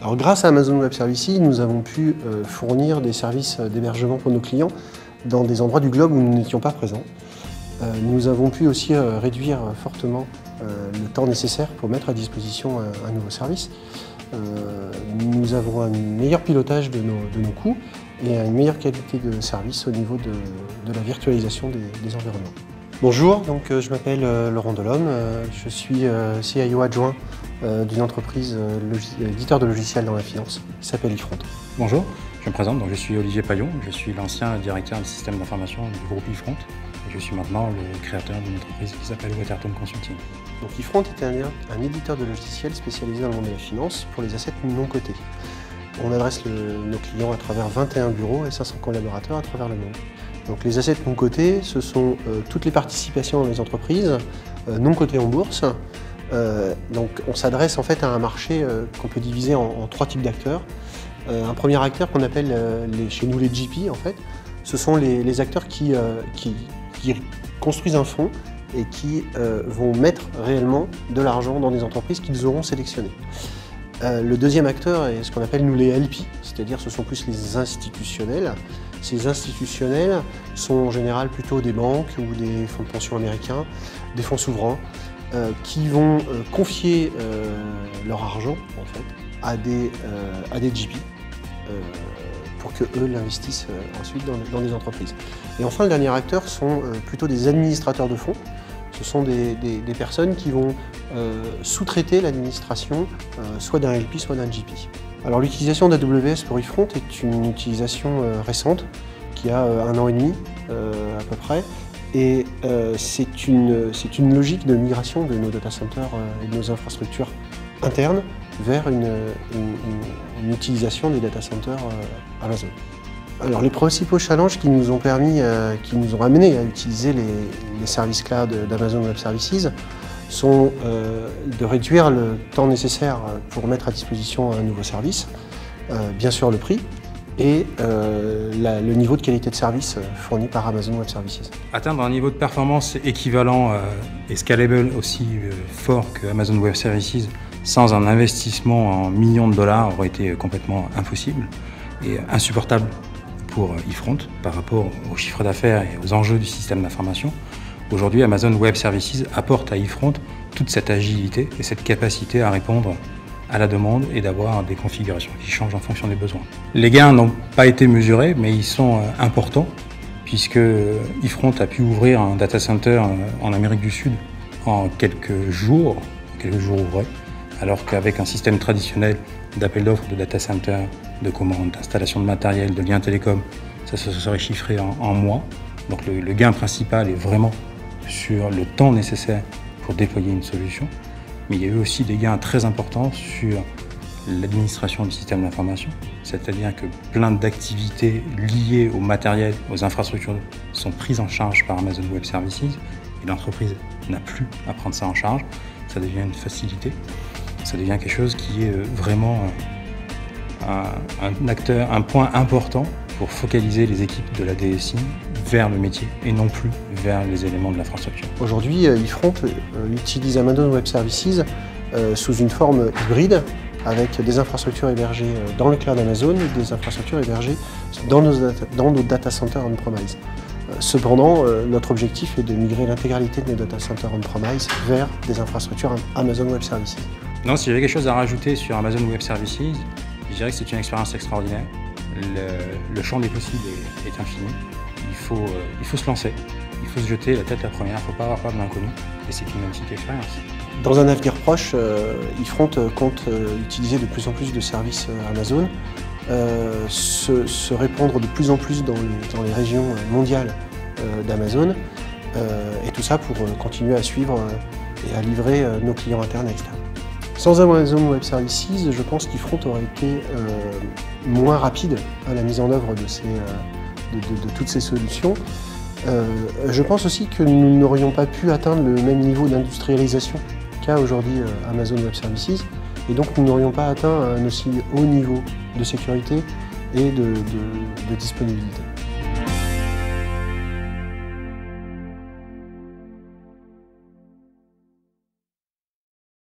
Alors, grâce à Amazon Web Services, nous avons pu fournir des services d'hébergement pour nos clients dans des endroits du globe où nous n'étions pas présents. Nous avons pu aussi réduire fortement le temps nécessaire pour mettre à disposition un nouveau service. Nous avons un meilleur pilotage de nos coûts et une meilleure qualité de service au niveau de la virtualisation des environnements. Bonjour, donc, je m'appelle Laurent Delhomme, je suis CIO adjoint d'une entreprise éditeur de logiciels dans la finance qui s'appelle iFront. Bonjour, je me présente, donc je suis Olivier Paillon, je suis l'ancien directeur du système d'information du groupe iFront et je suis maintenant le créateur d'une entreprise qui s'appelle Watertone Consulting. Donc iFront est un éditeur de logiciels spécialisé dans le monde de la finance pour les assets non cotés. On adresse nos clients à travers 21 bureaux et 500 collaborateurs à travers le monde. Donc les assets non cotés, ce sont toutes les participations dans les entreprises non cotées en bourse. Donc on s'adresse en fait à un marché qu'on peut diviser en trois types d'acteurs. Un premier acteur qu'on appelle chez nous les GP en fait, ce sont les acteurs qui construisent un fonds et qui vont mettre réellement de l'argent dans des entreprises qu'ils auront sélectionnées. Le deuxième acteur est ce qu'on appelle nous les LP, c'est-à-dire ce sont plus les institutionnels. Ces institutionnels sont en général plutôt des banques ou des fonds de pension américains, des fonds souverains, qui vont confier leur argent en fait, à des GP pour qu'eux l'investissent ensuite dans des entreprises. Et enfin, le dernier acteur sont plutôt des administrateurs de fonds. Ce sont des personnes qui vont sous-traiter l'administration soit d'un LP, soit d'un GP. Alors l'utilisation d'AWS pour iFront est une utilisation récente, qui a 1 an et demi à peu près. Et c'est une logique de migration de nos data centers et de nos infrastructures internes vers une utilisation des data centers Amazon. Alors les principaux challenges qui nous ont amenés à utiliser les services cloud d'Amazon Web Services sont de réduire le temps nécessaire pour mettre à disposition un nouveau service, bien sûr le prix, et le niveau de qualité de service fourni par Amazon Web Services. Atteindre un niveau de performance équivalent et scalable aussi fort que Amazon Web Services sans un investissement en millions de dollars aurait été complètement impossible et insupportable pour iFront par rapport au chiffre d'affaires et aux enjeux du système d'information. Aujourd'hui, Amazon Web Services apporte à iFront toute cette agilité et cette capacité à répondre à la demande et d'avoir des configurations qui changent en fonction des besoins. Les gains n'ont pas été mesurés, mais ils sont importants puisque iFront a pu ouvrir un data center en Amérique du Sud en quelques jours ouvrés, alors qu'avec un système traditionnel d'appel d'offres, de data center, de commandes, d'installation de matériel, de liens télécom, ça se serait chiffré en mois. Donc le gain principal est vraiment sur le temps nécessaire pour déployer une solution. Mais il y a eu aussi des gains très importants sur l'administration du système d'information, c'est-à-dire que plein d'activités liées au matériel, aux infrastructures sont prises en charge par Amazon Web Services et l'entreprise n'a plus à prendre ça en charge. Ça devient une facilité, ça devient quelque chose qui est vraiment un point important pour focaliser les équipes de la DSI vers le métier et non plus vers les éléments de l'infrastructure. Aujourd'hui, iFront utilise Amazon Web Services sous une forme hybride avec des infrastructures hébergées dans le cloud Amazon et des infrastructures hébergées dans nos data centers on-premise. Cependant, notre objectif est de migrer l'intégralité de nos data centers on-premise vers des infrastructures Amazon Web Services. Non, si j'avais quelque chose à rajouter sur Amazon Web Services, je dirais que c'est une expérience extraordinaire. Le champ des possibles est infini. Il faut se lancer, il faut se jeter la tête la première, il ne faut pas avoir peur de l'inconnu et c'est une magnifique expérience. Dans un avenir proche, iFront compte utiliser de plus en plus de services Amazon, se répandre de plus en plus dans les régions mondiales d'Amazon et tout ça pour continuer à suivre et à livrer nos clients internes et externes. Sans Amazon Web Services, je pense qu'iFront aurait été moins rapide à la mise en œuvre de toutes ces solutions. Je pense aussi que nous n'aurions pas pu atteindre le même niveau d'industrialisation qu'a aujourd'hui Amazon Web Services et donc nous n'aurions pas atteint un aussi haut niveau de sécurité et de disponibilité.